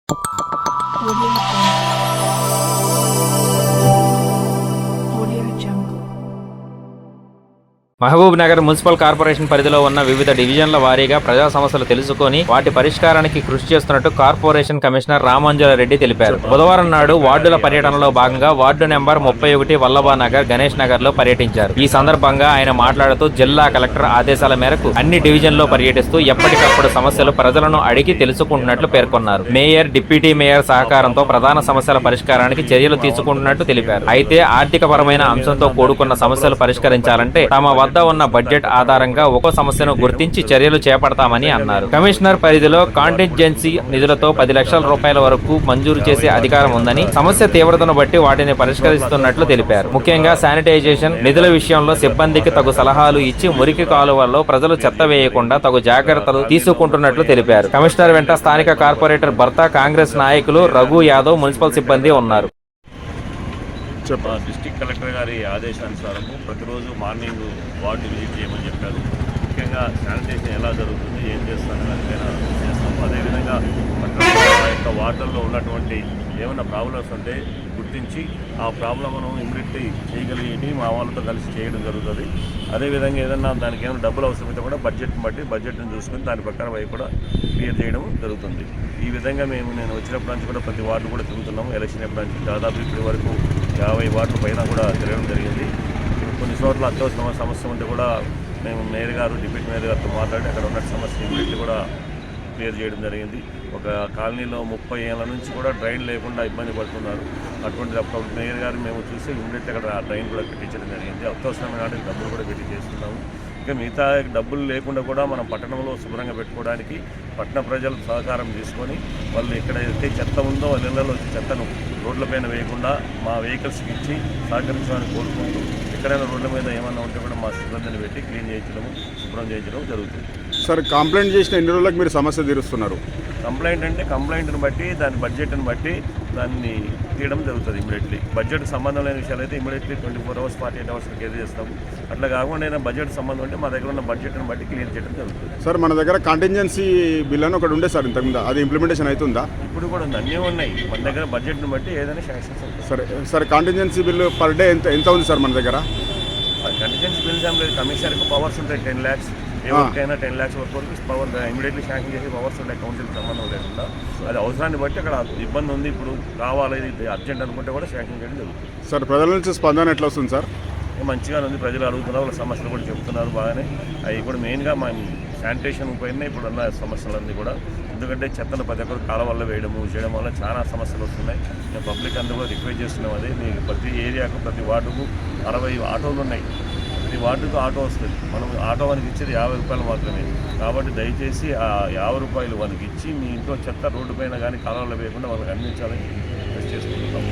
Audio Jungle. Mahabubnagar municipal corporation పరిధిలో ఉన్న వివిధ డివిజన్ల వారీగా ప్రజా సమస్యలు తెలుసుకొని వాటి పరిష్కారానికి కృషి చేస్తున్నట్టు కార్పొరేషన్ కమిషనర్ రామాంజలరెడ్డి తెలిపారు. బుధవారం నాడు వార్డుల పర్యటనలో భాగంగా వార్డు నెంబర్ 31 వల్లభానగర్ గణేష్ నగర్ లో పర్యటించారు. ఈ సందర్భంగా ఆయన మాట్లాడుతూ జిల్లా కలెక్టర్ ఆదేశాల మేరకు అన్ని డివిజన్లో పర్యటిస్తూ ఎప్పటికప్పుడు సమస్యలు ప్రజలను అడిగి తెలుసుకుంటున్నట్లు పేర్కొన్నారు. మేయర్, డిప్యూటీ మేయర్ సహకారంతో ప్రధాన సమస్యల పరిష్కారానికి చర్యలు తీసుకుంటున్నట్టు తెలిపారు. అయితే ఆర్థిక పరమైన అంశంతో కూడుకున్న సమస్యలు పరిష్కరించాలంటే తమ వద్ద ఉన్న బడ్జెట్ ఆధారంగా ఒక్కో సమస్యను గుర్తించి చర్యలు చేపడతామని అన్నారు. కమిషనర్ పరిధిలో కాంటింజెన్సీ నిధులతో 10 లక్షల రూపాయల వరకు మంజూరు చేసే అధికారం ఉందని, సమస్య తీవ్రతను బట్టి వాటిని పరిష్కరిస్తున్నట్లు తెలిపారు. ముఖ్యంగా శానిటైజేషన్ నిధుల విషయంలో సిబ్బందికి తగు సలహాలు ఇచ్చి మురికి కాలువల్లో ప్రజలు చెత్త వేయకుండా తగు జాగ్రత్తలు తీసుకుంటున్నట్లు తెలిపారు. కమిషనర్ వెంట స్థానిక కార్పొరేటర్ భర్త, కాంగ్రెస్ నాయకులు రఘు యాదవ్, మున్సిపల్ సిబ్బంది ఉన్నారు. డిస్ట్రిక్ట్ కలెక్టర్ గారి ఆదేశానుసారము ప్రతిరోజు మార్నింగ్ వార్డు విజిట్ చేయమని చెప్పారు. ముఖ్యంగా శానిటేషన్ ఎలా జరుగుతుంది, ఏం చేస్తాను దానిపైన చేస్తాము. అదేవిధంగా ఆ యొక్క వార్డుల్లో ఉన్నటువంటి ఏమైనా ప్రాబ్లమ్స్ ఉంటే గుర్తించి ఆ ప్రాబ్లమ్ను ఇమ్మీడియట్లీ చేయగలిగి మా వాళ్ళతో కలిసి చేయడం జరుగుతుంది. అదేవిధంగా ఏదన్నా దానికి ఏమైనా డబ్బులు అవసరమైతే కూడా బడ్జెట్ని బట్టి బడ్జెట్ని చూసుకొని దాని ప్రకారం అవి కూడా క్లియర్ చేయడం జరుగుతుంది. ఈ విధంగా నేను వచ్చినప్పటి నుంచి కూడా ప్రతి వార్డు కూడా తిరుగుతున్నాము. ఎలక్షన్ ఎప్పటి నుంచి దాదాపు ఇప్పటి వరకు 50 వార్డుల పైన కూడా తిరగడం జరిగింది. కొన్ని చోట్ల అత్యవసర సమస్య ఉంటే కూడా మేము మేయర్ గారు, డిప్యూటీ మేయర్ గారితో మాట్లాడి అక్కడ ఉన్న సమస్య ఇమ్మీడియట్లీ కూడా క్లియర్ చేయడం జరిగింది. ఒక కాలనీలో 30 ఏళ్ళ నుంచి కూడా డ్రైన్ లేకుండా ఇబ్బంది పడుతున్నారు. అటువంటి అప్పుడు మేయర్ గారు మేము చూసి ఇమ్మీడియట్లీ అక్కడ ఆ డ్రైన్ కూడా పెట్టించడం జరిగింది. అత్యవసరమైన వాటికి డబ్బులు కూడా పెట్టి చేస్తున్నాము. ఇంకా మిగతా డబ్బులు లేకుండా కూడా మనం పట్టణంలో శుభ్రంగా పెట్టుకోవడానికి పట్టణ ప్రజలు సహకారం తీసుకొని వాళ్ళు ఎక్కడైతే చెత్త ఉందో వాళ్ళ ఇళ్లలో వచ్చి చెత్తను రోడ్లపైన వేయకుండా మా వెహికల్స్కి ఇచ్చి సహకరించడానికి కోరుకుంటూ ఎక్కడైనా రోడ్ల మీద ఏమన్నా ఉంటే కూడా మా సిబ్బందిని పెట్టి క్లీన్ చేయించడము, శుభ్రం చేయించడం జరుగుతుంది. సార్, కంప్లైంట్ చేసిన ఎన్ని రోజులకు మీరు సమస్య తీరుస్తున్నారు? కంప్లైంట్ అంటే కంప్లైంట్ని బట్టి దాని బడ్జెట్ని బట్టి దాన్ని తీయడం జరుగుతుంది. ఇమీడియట్లీ బడ్జెట్ సంబంధం లేని విషయాలు అయితే ఇమీడియట్లీ 24 hours 48 hours క్లియర్ చేస్తాము. అట్లా కాకుండా ఏదైనా బడ్జెట్ సంబంధం ఉంటే మా దగ్గర ఉన్న బడ్జెట్ని బట్టి క్లియర్ చేయడం జరుగుతుంది. సార్, మన దగ్గర కాంటింజెన్సీ బిల్ అని ఒకటి ఉండే సార్, ఇంతకుముందు అది ఇంప్లిమెంటేషన్ అవుతుందా? ఇప్పుడు కూడా ఉంది, అన్నీ ఉన్నాయి మన దగ్గర. బడ్జెట్ని బట్టి ఏదైనా శాంక్షన్స్ ఉంటాయి. సరే sir, contingency bill per day ఎంత ఉంది సార్ మన దగ్గర? కంటిజెన్సీ బిల్స్ ఏం లేదు, కమిషనర్కి పవర్స్ ఉంటాయి 10 lakhs. ఎవరికైనా 10 lakhs వరకు పవర్ ఇమీడియట్లీ శాంక్షన్ చేసి పవర్స్ ఉంటాయి. కౌన్సిల్కి సంబంధం లేకుండా అది అవసరాన్ని బట్టి అక్కడ ఇబ్బంది ఉంది, ఇప్పుడు కావాలి, ఇది అర్జెంట్ అనుకుంటే కూడా శాంక్షన్ చేయడం జరుగుతుంది. సార్, ప్రజల నుంచి స్పందన ఎట్లా వస్తుంది సార్? మంచిగా ఉంది, ప్రజలు అడుగుతున్నారు, వాళ్ళ సమస్యలు కూడా చెప్తున్నారు బాగానే. అవి కూడా మెయిన్గా మా శానిటేషన్ పైన ఇప్పుడు ఉన్న సమస్యలన్నీ కూడా, ఎందుకంటే చెత్తను ప్రతి ఒక్కరు కాలువల్లో చేయడం వల్ల చాలా సమస్యలు వస్తున్నాయి. మేము పబ్లిక్ అందరూ కూడా రిక్వెస్ట్ చేస్తున్నాం. అదే మీకు ప్రతి ఏరియాకు, ప్రతి వార్డుకు 60 ఆటోలు ఉన్నాయి. ప్రతి వార్డుకు ఆటో వస్తుంది. మనం ఆటో వానికి ఇచ్చేది 50 రూపాయలు మాత్రమే. కాబట్టి దయచేసి ఆ 50 రూపాయలు వానికి ఇచ్చి మీ ఇంట్లో చెత్త రోడ్డు పైన కానీ కాలువల్లో వేయకుండా వాళ్ళకి అందించాలని రిక్వెస్ట్ చేసుకుంటున్నాం.